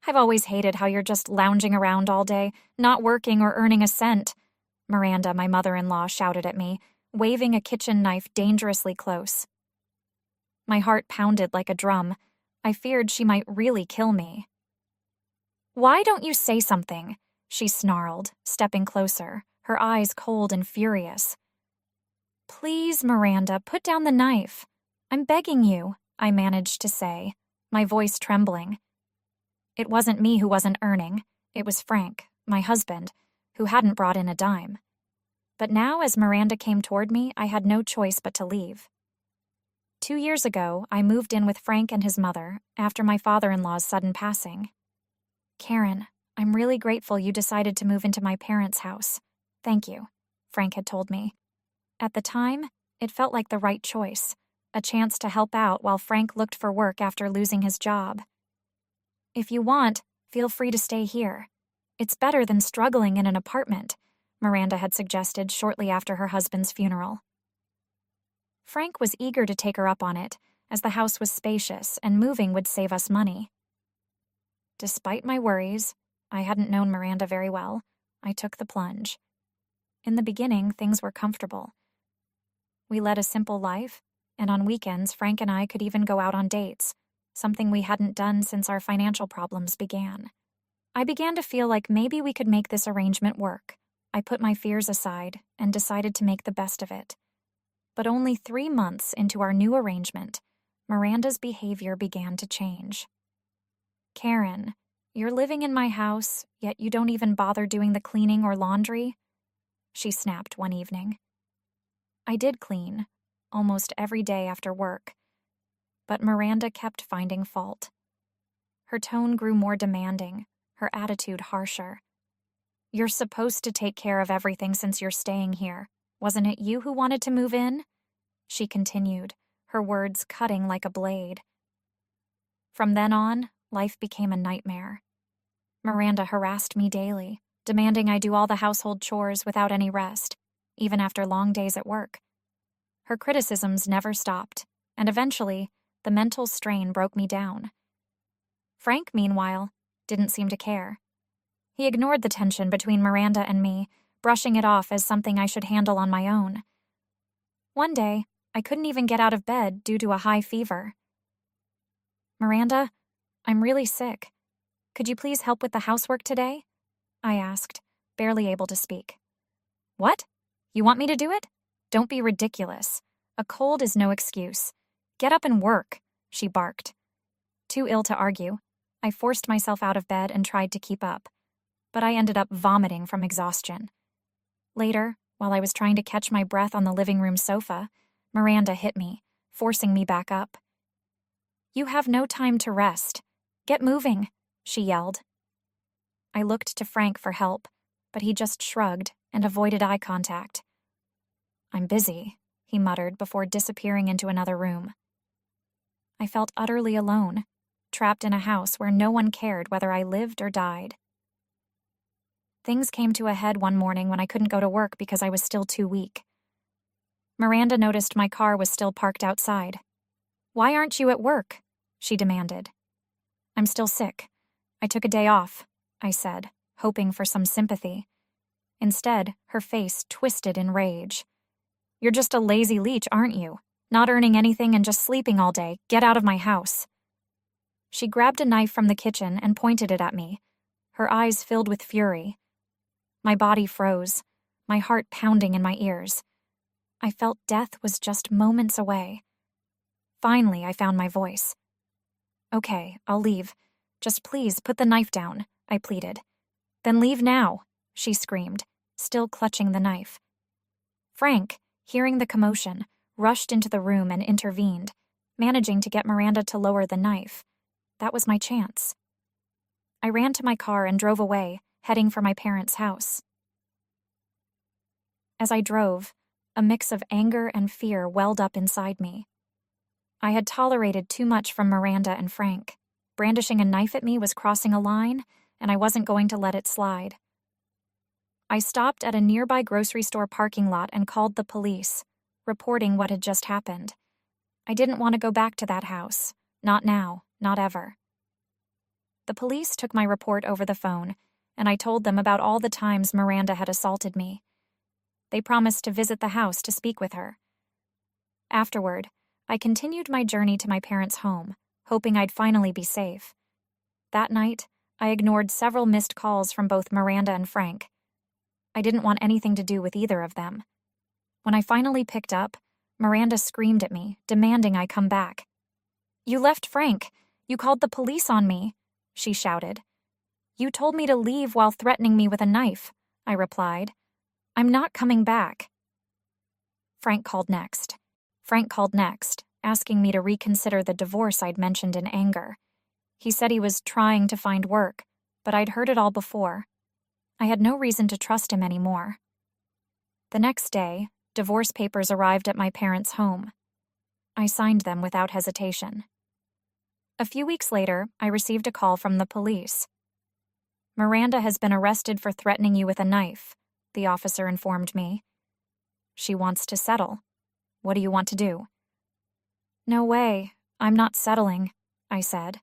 I've always hated how you're just lounging around all day, not working or earning a cent, Miranda, my mother-in-law, shouted at me, waving a kitchen knife dangerously close. My heart pounded like a drum. I feared she might really kill me. "Why don't you say something?" she snarled, stepping closer, her eyes cold and furious. "Please, Miranda, put down the knife. I'm begging you," I managed to say, my voice trembling. It wasn't me who wasn't earning. It was Frank, my husband, who hadn't brought in a dime. But now, as Miranda came toward me, I had no choice but to leave. 2 years ago, I moved in with Frank and his mother after my father-in-law's sudden passing. "Karen, I'm really grateful you decided to move into my parents' house. Thank you," Frank had told me. At the time, it felt like the right choice, a chance to help out while Frank looked for work after losing his job. "If you want, feel free to stay here. It's better than struggling in an apartment," Miranda had suggested shortly after her husband's funeral. Frank was eager to take her up on it, as the house was spacious and moving would save us money. Despite my worries, I hadn't known Miranda very well. I took the plunge. In the beginning, things were comfortable. We led a simple life, and on weekends, Frank and I could even go out on dates, something we hadn't done since our financial problems began. I began to feel like maybe we could make this arrangement work. I put my fears aside and decided to make the best of it. But only 3 months into our new arrangement, Miranda's behavior began to change. "Karen, you're living in my house, yet you don't even bother doing the cleaning or laundry?" she snapped one evening. I did clean, almost every day after work, but Miranda kept finding fault. Her tone grew more demanding, her attitude harsher. "You're supposed to take care of everything since you're staying here. Wasn't it you who wanted to move in?" she continued, her words cutting like a blade. From then on, life became a nightmare. Miranda harassed me daily, demanding I do all the household chores without any rest, even after long days at work. Her criticisms never stopped, and eventually, the mental strain broke me down. Frank, meanwhile, didn't seem to care. He ignored the tension between Miranda and me, brushing it off as something I should handle on my own. One day, I couldn't even get out of bed due to a high fever. "Miranda, I'm really sick. Could you please help with the housework today?" I asked, barely able to speak. "What? You want me to do it? Don't be ridiculous. A cold is no excuse. Get up and work," she barked. Too ill to argue, I forced myself out of bed and tried to keep up, but I ended up vomiting from exhaustion. Later, while I was trying to catch my breath on the living room sofa, Miranda hit me, forcing me back up. "You have no time to rest. Get moving," she yelled. I looked to Frank for help, but he just shrugged and avoided eye contact. "I'm busy," he muttered before disappearing into another room. I felt utterly alone, trapped in a house where no one cared whether I lived or died. Things came to a head one morning when I couldn't go to work because I was still too weak. Miranda noticed my car was still parked outside. "Why aren't you at work?" she demanded. "I'm still sick. I took a day off," I said, hoping for some sympathy. Instead, her face twisted in rage. "You're just a lazy leech, aren't you? Not earning anything and just sleeping all day. Get out of my house." She grabbed a knife from the kitchen and pointed it at me, her eyes filled with fury. My body froze, my heart pounding in my ears. I felt death was just moments away. Finally, I found my voice. "Okay, I'll leave. Just please put the knife down," I pleaded. "Then leave now," she screamed, still clutching the knife. Frank, hearing the commotion, rushed into the room and intervened, managing to get Miranda to lower the knife. That was my chance. I ran to my car and drove away, heading for my parents' house. As I drove, a mix of anger and fear welled up inside me. I had tolerated too much from Miranda and Frank. Brandishing a knife at me was crossing a line, and I wasn't going to let it slide. I stopped at a nearby grocery store parking lot and called the police, reporting what had just happened. I didn't want to go back to that house. Not now, not ever. The police took my report over the phone, and I told them about all the times Miranda had assaulted me. They promised to visit the house to speak with her. Afterward, I continued my journey to my parents' home, hoping I'd finally be safe. That night, I ignored several missed calls from both Miranda and Frank. I didn't want anything to do with either of them. When I finally picked up, Miranda screamed at me, demanding I come back. "You left Frank. You called the police on me," she shouted. "You told me to leave while threatening me with a knife," I replied. "I'm not coming back." Frank called next, asking me to reconsider the divorce I'd mentioned in anger. He said he was trying to find work, but I'd heard it all before. I had no reason to trust him anymore. The next day, divorce papers arrived at my parents' home. I signed them without hesitation. A few weeks later, I received a call from the police. "Miranda has been arrested for threatening you with a knife," the officer informed me. "She wants to settle. What do you want to do?" "No way. I'm not settling," I said.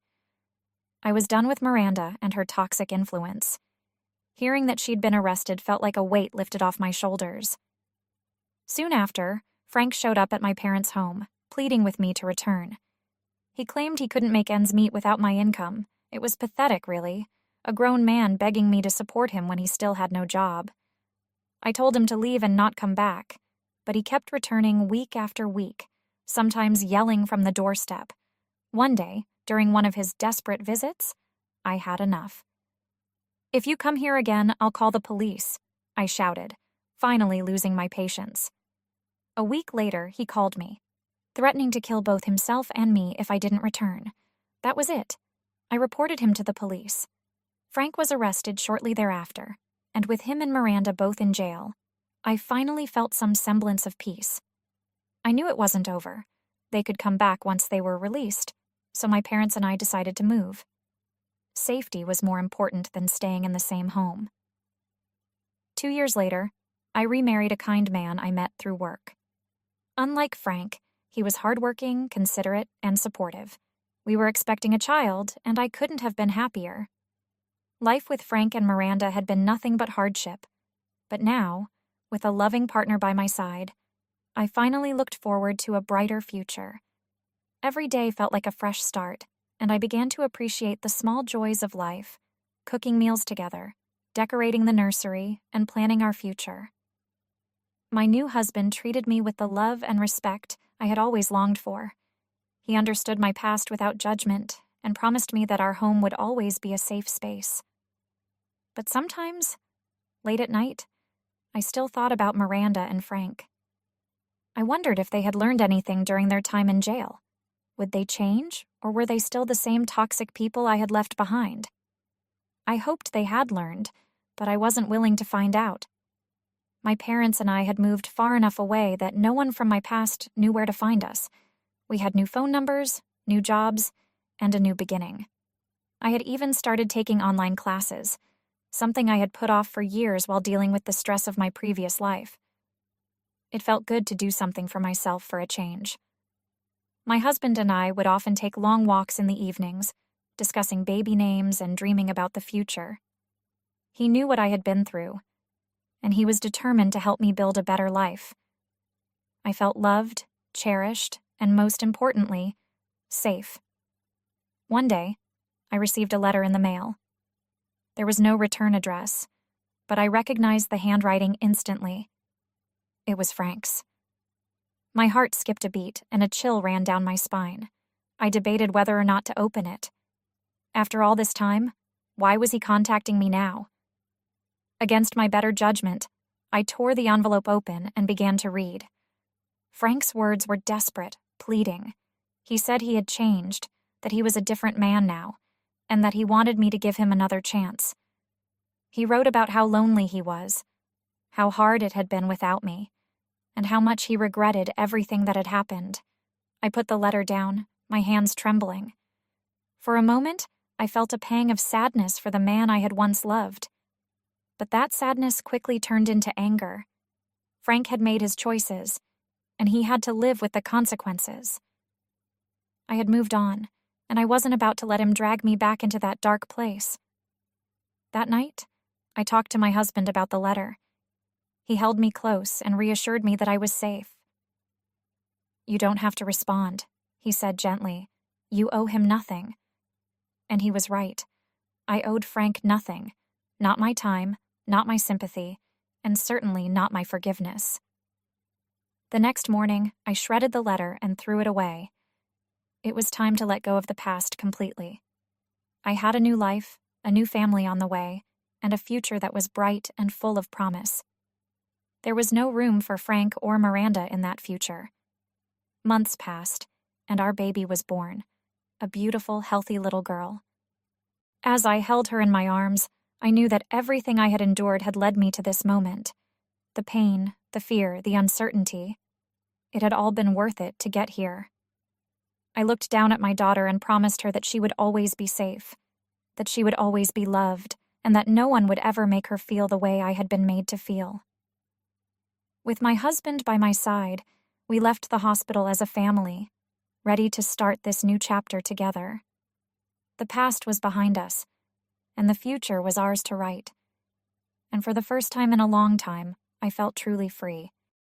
I was done with Miranda and her toxic influence. Hearing that she'd been arrested felt like a weight lifted off my shoulders. Soon after, Frank showed up at my parents' home, pleading with me to return. He claimed he couldn't make ends meet without my income. It was pathetic, really. A grown man begging me to support him when he still had no job. I told him to leave and not come back, but he kept returning week after week, sometimes yelling from the doorstep. One day, during one of his desperate visits, I had enough. "If you come here again, I'll call the police," I shouted, finally losing my patience. A week later, he called me, threatening to kill both himself and me if I didn't return. That was it. I reported him to the police. Frank was arrested shortly thereafter, and with him and Miranda both in jail, I finally felt some semblance of peace. I knew it wasn't over. They could come back once they were released, so my parents and I decided to move. Safety was more important than staying in the same home. 2 years later, I remarried a kind man I met through work. Unlike Frank, he was hardworking, considerate, and supportive. We were expecting a child, and I couldn't have been happier. Life with Frank and Miranda had been nothing but hardship. But now, with a loving partner by my side, I finally looked forward to a brighter future. Every day felt like a fresh start, and I began to appreciate the small joys of life, cooking meals together, decorating the nursery, and planning our future. My new husband treated me with the love and respect I had always longed for. He understood my past without judgment and promised me that our home would always be a safe space. But sometimes, late at night, I still thought about Miranda and Frank. I wondered if they had learned anything during their time in jail. Would they change, or were they still the same toxic people I had left behind? I hoped they had learned, but I wasn't willing to find out. My parents and I had moved far enough away that no one from my past knew where to find us. We had new phone numbers, new jobs, and a new beginning. I had even started taking online classes, something I had put off for years while dealing with the stress of my previous life. It felt good to do something for myself for a change. My husband and I would often take long walks in the evenings, discussing baby names and dreaming about the future. He knew what I had been through, and he was determined to help me build a better life. I felt loved, cherished, and most importantly, safe. One day, I received a letter in the mail. There was no return address, but I recognized the handwriting instantly. It was Frank's. My heart skipped a beat and a chill ran down my spine. I debated whether or not to open it. After all this time, why was he contacting me now? Against my better judgment, I tore the envelope open and began to read. Frank's words were desperate, pleading. He said he had changed, that he was a different man now, and that he wanted me to give him another chance. He wrote about how lonely he was, how hard it had been without me, and how much he regretted everything that had happened. I put the letter down, my hands trembling. For a moment, I felt a pang of sadness for the man I had once loved. But that sadness quickly turned into anger. Frank had made his choices, and he had to live with the consequences. I had moved on, and I wasn't about to let him drag me back into that dark place. That night, I talked to my husband about the letter. He held me close and reassured me that I was safe. "You don't have to respond," he said gently. "You owe him nothing." And he was right. I owed Frank nothing. Not my time, not my sympathy, and certainly not my forgiveness. The next morning, I shredded the letter and threw it away. It was time to let go of the past completely. I had a new life, a new family on the way, and a future that was bright and full of promise. There was no room for Frank or Miranda in that future. Months passed, and our baby was born, a beautiful, healthy little girl. As I held her in my arms, I knew that everything I had endured had led me to this moment. The pain, the fear, the uncertainty. It had all been worth it to get here. I looked down at my daughter and promised her that she would always be safe, that she would always be loved, and that no one would ever make her feel the way I had been made to feel. With my husband by my side, we left the hospital as a family, ready to start this new chapter together. The past was behind us, and the future was ours to write. And for the first time in a long time, I felt truly free.